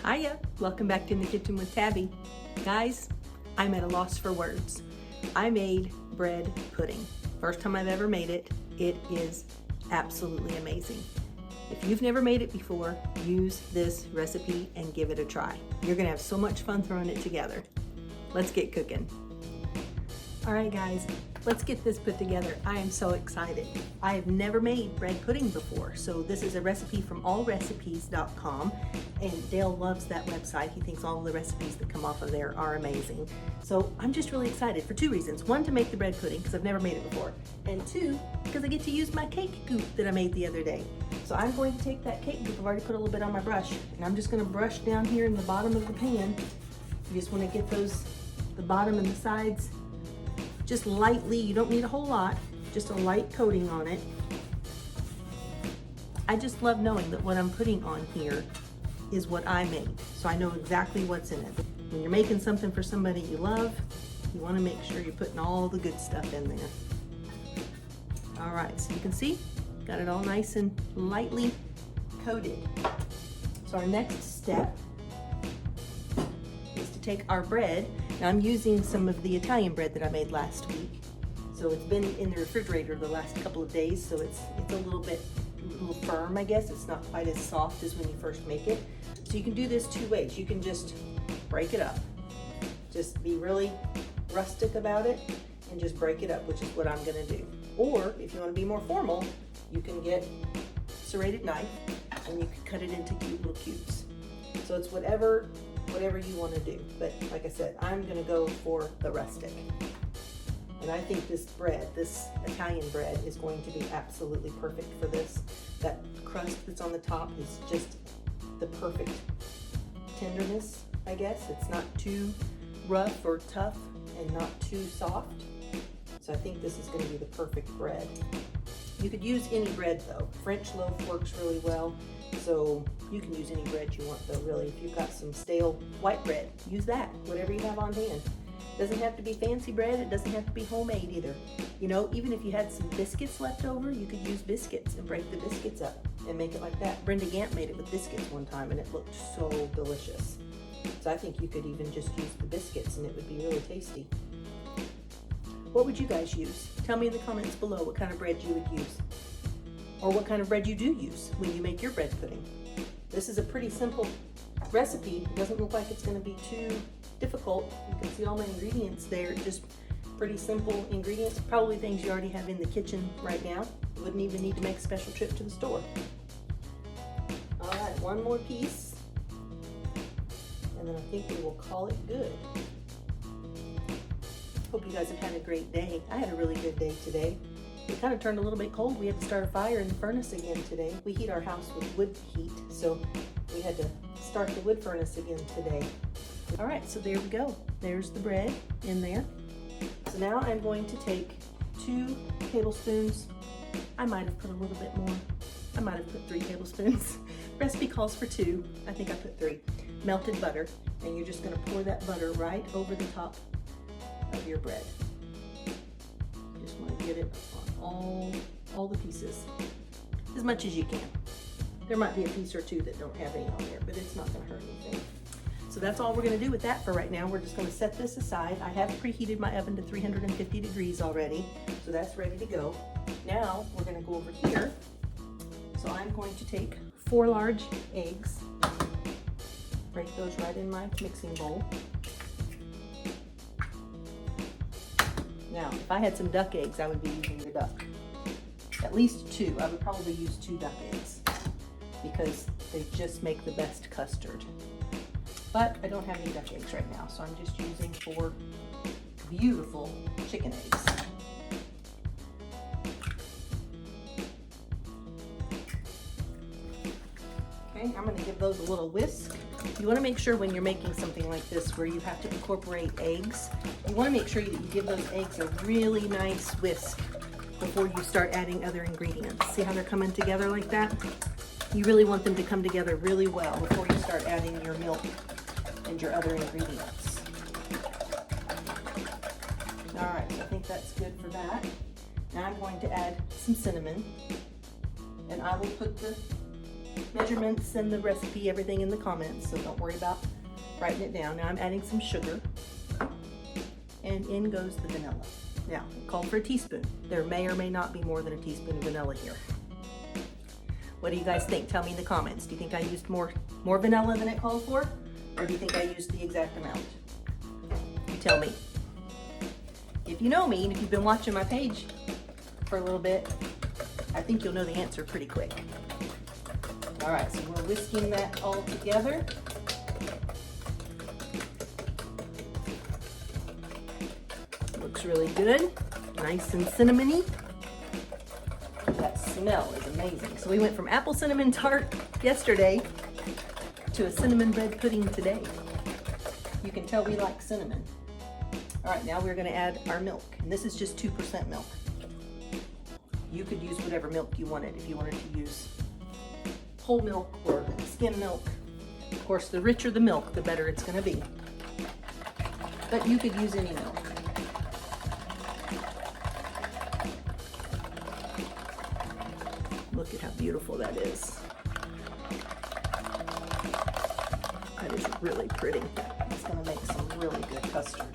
Hiya, welcome back to In the Kitchen with Tabby. Guys, I'm at a loss for words. I made bread pudding. First time I've ever made it. It is absolutely amazing. If you've never made it before, use this recipe and give it a try. You're gonna have so much fun throwing it together. Let's get cooking. All right guys, let's get this put together. I am so excited. I have never made bread pudding before, so this is a recipe from allrecipes.com, and Dale loves that website. He thinks all the recipes that come off of there are amazing. So I'm just really excited for two reasons. One, to make the bread pudding, because I've never made it before, and two, because I get to use my cake goop that I made the other day. So I'm going to take that cake goop, I've already put a little bit on my brush, and I'm just gonna brush down here in the bottom of the pan. You just wanna get the bottom and the sides just lightly. You don't need a whole lot, just a light coating on it. I just love knowing that what I'm putting on here is what I made, so I know exactly what's in it. When you're making something for somebody you love, you want to make sure you're putting all the good stuff in there. All right, so you can see, got it all nice and lightly coated. So our next step is to take our bread. Now I'm using some of the Italian bread that I made last week. So it's been in the refrigerator the last couple of days, so it's a little firm, I guess. It's not quite as soft as when you first make it. So you can do this two ways. You can just break it up. Just be really rustic about it and just break it up, which is what I'm gonna do. Or if you wanna be more formal, you can get a serrated knife and you can cut it into cute little cubes. So it's whatever you want to do, but like I said, I'm going to go for the rustic. And I think this Italian bread is going to be absolutely perfect for this. That crust that's on the top is just the perfect tenderness, I guess. It's not too rough or tough and not too soft. So I think this is going to be the perfect bread. You could use any bread though. French loaf works really well. So you can use any bread you want though, really. If you've got some stale white bread, use that, whatever you have on hand. It doesn't have to be fancy bread, it doesn't have to be homemade either. You know, even if you had some biscuits left over, you could use biscuits and break the biscuits up and make it like that. Brenda Gant made it with biscuits one time and it looked so delicious. So I think you could even just use the biscuits and it would be really tasty. What would you guys use? Tell me in the comments below what kind of bread you would use, or what kind of bread you do use when you make your bread pudding. This is a pretty simple recipe. It doesn't look like it's going to be too difficult. You can see all my ingredients there, just pretty simple ingredients, probably things you already have in the kitchen right now. You wouldn't even need to make a special trip to the store. All right, one more piece, and then I think we will call it good. Hope you guys have had a great day. I had a really good day today. It kind of turned a little bit cold. We had to start a fire in the furnace again today. We heat our house with wood heat, so we had to start the wood furnace again today. All right, so there we go. There's the bread in there. So now I'm going to take 2 tablespoons. I might have put a little bit more. I might have put 3 tablespoons. Recipe calls for 2. I think I put 3. Melted butter, and you're just gonna pour that butter right over the top of your bread. Just want to get it on all the pieces, as much as you can. There might be a piece or two that don't have any on there, but it's not going to hurt anything. So that's all we're going to do with that for right now. We're just going to set this aside. I have preheated my oven to 350 degrees already, so that's ready to go. Now we're going to go over here. So I'm going to take 4 large eggs, break those right in my mixing bowl. Now, if I had some duck eggs, I would be using the duck. At least 2. I would probably use 2 duck eggs because they just make the best custard. But I don't have any duck eggs right now, so I'm just using 4 beautiful chicken eggs. Okay, I'm going to give those a little whisk. You want to make sure when you're making something like this where you have to incorporate eggs, you want to make sure that you give those eggs a really nice whisk before you start adding other ingredients. See how they're coming together like that? You really want them to come together really well before you start adding your milk and your other ingredients. All right, so I think that's good for that. Now I'm going to add some cinnamon, and I will put the measurements and the recipe, everything in the comments, so don't worry about writing it down. Now I'm adding some sugar, and in goes the vanilla. Now, it called for a teaspoon. There may or may not be more than a teaspoon of vanilla here. What do you guys think? Tell me in the comments. Do you think I used more vanilla than it called for? Or do you think I used the exact amount? You tell me. If you know me, and if you've been watching my page for a little bit, I think you'll know the answer pretty quick. All right, so we're whisking that all together. Looks really good, nice and cinnamony. That smell is amazing. So we went from apple cinnamon tart yesterday to a cinnamon bread pudding today. You can tell we like cinnamon. All right, now we're gonna add our milk, and this is just 2% milk. You could use whatever milk you wanted. If you wanted to use whole milk or skim milk. Of course, the richer the milk, the better it's gonna be. But you could use any milk. Look at how beautiful that is. That is really pretty. It's gonna make some really good custard.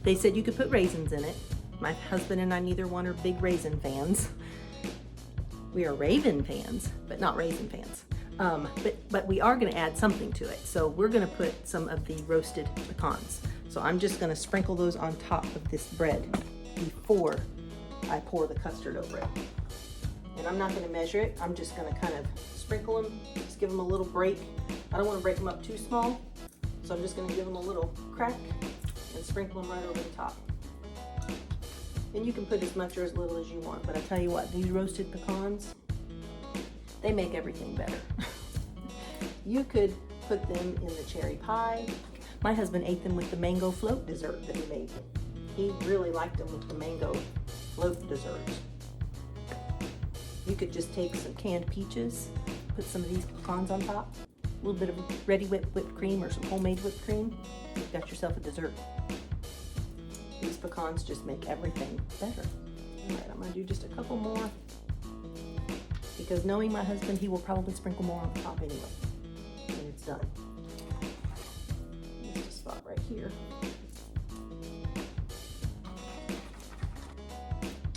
They said you could put raisins in it. My husband and I, neither one are big raisin fans. We are Raven fans, but not raisin fans. But we are gonna add something to it. So we're gonna put some of the roasted pecans. So I'm just gonna sprinkle those on top of this bread before I pour the custard over it. And I'm not gonna measure it. I'm just gonna kind of sprinkle them, just give them a little break. I don't wanna break them up too small. So I'm just gonna give them a little crack and sprinkle them right over the top. And you can put as much or as little as you want, but I tell you what, these roasted pecans, they make everything better. You could put them in the cherry pie. My husband ate them with the mango float dessert that he made. He really liked them with the mango float dessert. You could just take some canned peaches, put some of these pecans on top, a little bit of ready whipped cream or some homemade whipped cream. You've got yourself a dessert. These pecans just make everything better. All right, I'm gonna do just a couple more because knowing my husband, he will probably sprinkle more on the top anyway when it's done. Just a spot right here.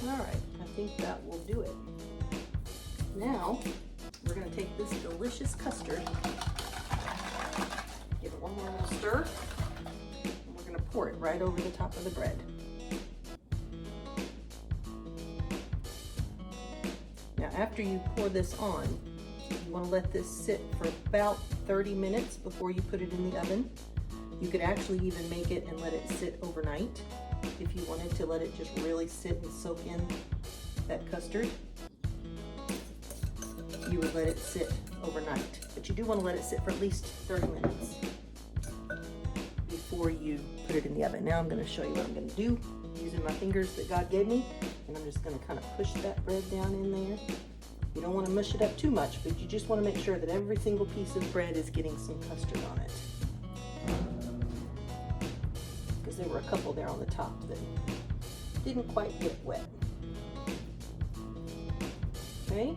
All right, I think that will do it. Now, we're gonna take this delicious custard, give it one more little stir, and we're gonna pour it right over the top of the bread. Now, after you pour this on, you wanna let this sit for about 30 minutes before you put it in the oven. You could actually even make it and let it sit overnight if you wanted to let it just really sit and soak in that custard. You would let it sit overnight, but you do want to let it sit for at least 30 minutes before you put it in the oven. Now I'm going to show you what I'm going to do using my fingers that God gave me, and I'm just going to kind of push that bread down in there. You don't want to mush it up too much, but you just want to make sure that every single piece of bread is getting some custard on it. Because there were a couple there on the top that didn't quite get wet. Okay.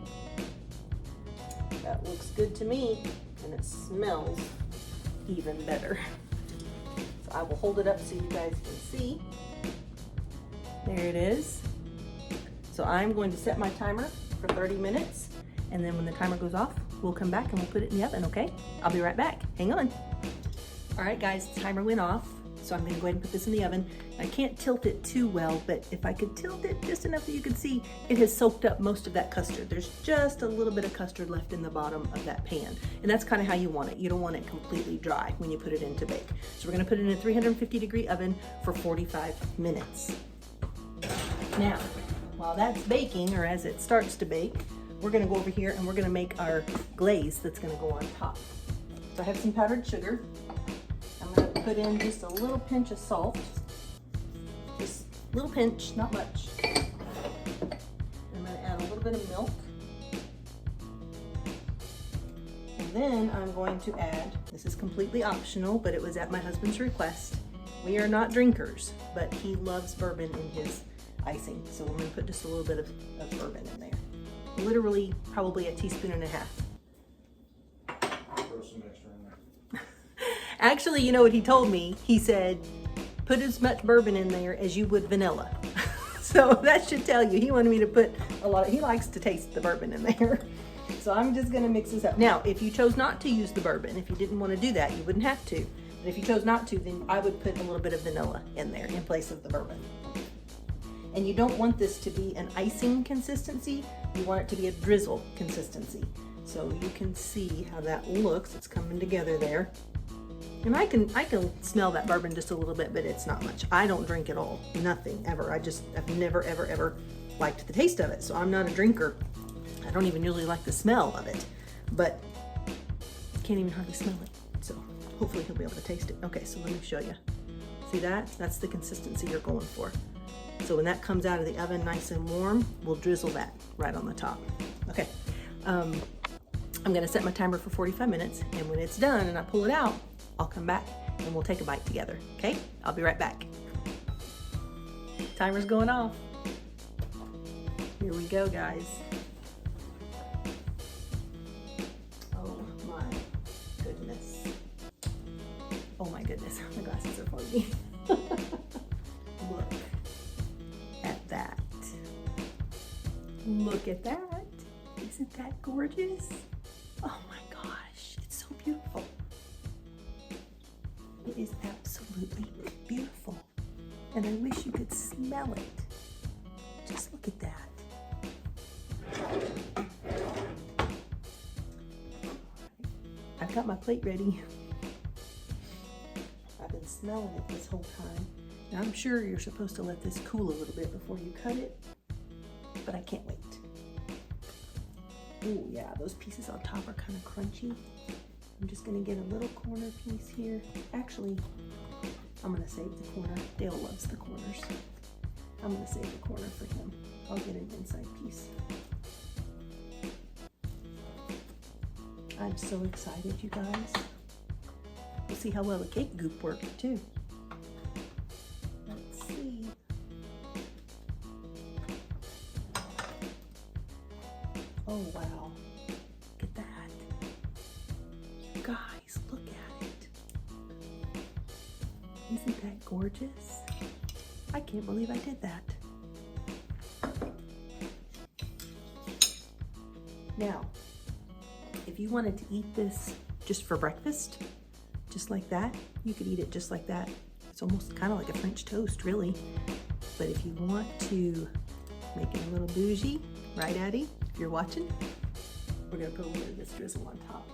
That looks good to me, and it smells even better. So I will hold it up so you guys can see. There it is. So I'm going to set my timer for 30 minutes, and then when the timer goes off, we'll come back and we'll put it in the oven, okay? I'll be right back. Hang on. All right, guys, the timer went off. So I'm gonna go ahead and put this in the oven. I can't tilt it too well, but if I could tilt it just enough that you can see, it has soaked up most of that custard. There's just a little bit of custard left in the bottom of that pan. And that's kind of how you want it. You don't want it completely dry when you put it in to bake. So we're gonna put it in a 350-degree oven for 45 minutes. Now, while that's baking, or as it starts to bake, we're gonna go over here and we're gonna make our glaze that's gonna go on top. So I have some powdered sugar. I'm going to put in just a little pinch of salt, just a little pinch, not much. I'm going to add a little bit of milk. And then I'm going to add, this is completely optional, but it was at my husband's request. We are not drinkers, but he loves bourbon in his icing. So I'm going to put just a little bit of bourbon in there. literally probably a teaspoon and a half. Throw some extra in there. Actually, you know what he told me? He said, put as much bourbon in there as you would vanilla. So that should tell you. He wanted me to put a lot. He likes to taste the bourbon in there. So I'm just gonna mix this up. Now, if you chose not to use the bourbon, if you didn't want to do that, you wouldn't have to. But if you chose not to, then I would put a little bit of vanilla in there in place of the bourbon. And you don't want this to be an icing consistency. You want it to be a drizzle consistency. So you can see how that looks. It's coming together there. And I can smell that bourbon just a little bit, but it's not much. I don't drink at all, nothing, ever. I've never, ever, ever liked the taste of it. So I'm not a drinker. I don't even usually like the smell of it, but can't even hardly smell it. So hopefully he'll be able to taste it. Okay, so let me show you. See that? That's the consistency you're going for. So when that comes out of the oven nice and warm, we'll drizzle that right on the top. Okay, I'm gonna set my timer for 45 minutes, and when it's done and I pull it out, I'll come back and we'll take a bite together, okay? I'll be right back. Timer's going off. Here we go, guys. Oh my goodness. Oh my goodness, my glasses are foggy. Look at that. Look at that. Isn't that gorgeous? Oh my gosh, it's so beautiful. It is absolutely beautiful. And I wish you could smell it. Just look at that. I've got my plate ready. I've been smelling it this whole time. Now I'm sure you're supposed to let this cool a little bit before you cut it, but I can't wait. Oh yeah, those pieces on top are kind of crunchy. I'm just gonna get a little corner piece here. Actually, I'm gonna save the corner. Dale loves the corners. I'm gonna save the corner for him. I'll get an inside piece. I'm so excited, you guys. We'll see how well the cake goop worked too. Let's see. Oh wow, look at that. You guys, look at it. Isn't that gorgeous? I can't believe I did that. Now, if you wanted to eat this just for breakfast, just like that, you could eat it just like that. It's almost kind of like a French toast, really. But if you want to make it a little bougie, right, Addie? If you're watching, we're gonna put a little bit of this drizzle on top.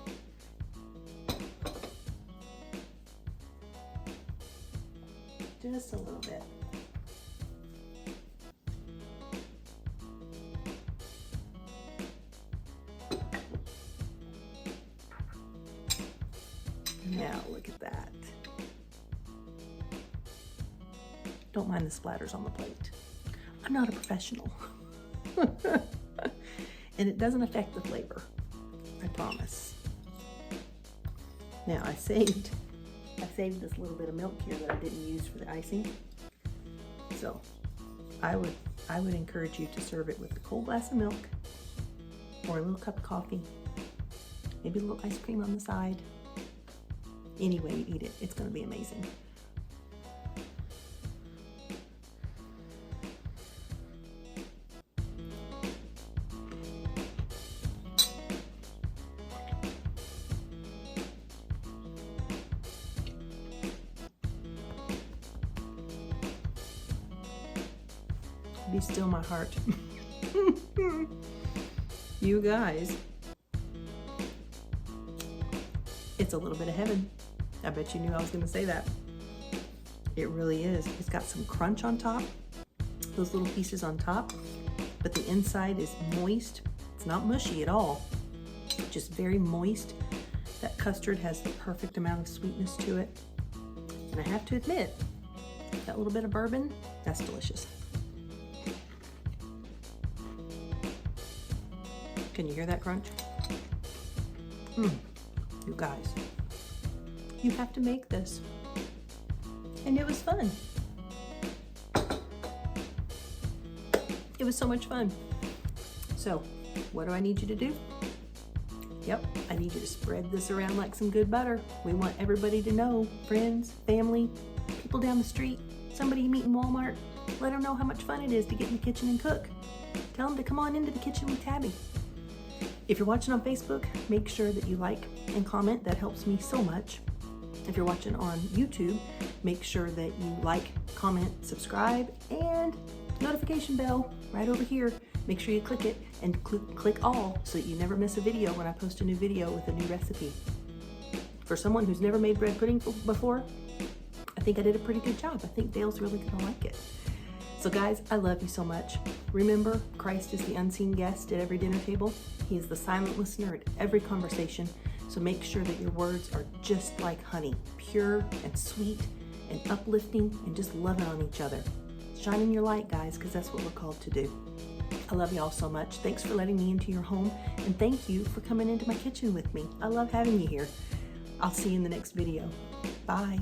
Just a little bit. Now look at that. Don't mind the splatters on the plate. I'm not a professional. And it doesn't affect the flavor, I promise. Now I saved this little bit of milk here that I didn't use for the icing. So I would encourage you to serve it with a cold glass of milk or a little cup of coffee, maybe a little ice cream on the side. Any way you eat it, it's gonna be amazing. Be still my heart. You guys, it's a little bit of heaven. I bet you knew I was gonna say that. It really is. It's got some crunch on top, those little pieces on top, but the inside is moist. It's not mushy at all, just very moist. That custard has the perfect amount of sweetness to it. And I have to admit, that little bit of bourbon, that's delicious. Can you hear that crunch? You guys, you have to make this. And it was fun. It was so much fun. So what do I need you to do? Yep, I need you to spread this around like some good butter. We want everybody to know, friends, family, people down the street, somebody you meet in Walmart. Let them know how much fun it is to get in the kitchen and cook. Tell them to come on into the kitchen with Tabby. If you're watching on Facebook, make sure that you like and comment. That helps me so much. If you're watching on YouTube, make sure that you like, comment, subscribe, and notification bell right over here. Make sure you click it and click all so that you never miss a video when I post a new video with a new recipe. For someone who's never made bread pudding before, I think I did a pretty good job. I think Dale's really gonna like it. So guys, I love you so much. Remember, Christ is the unseen guest at every dinner table. He is the silent listener at every conversation. So make sure that your words are just like honey, pure and sweet and uplifting and just loving on each other. Shining your light, guys, because that's what we're called to do. I love you all so much. Thanks for letting me into your home, and thank you for coming into my kitchen with me. I love having you here. I'll see you in the next video. Bye.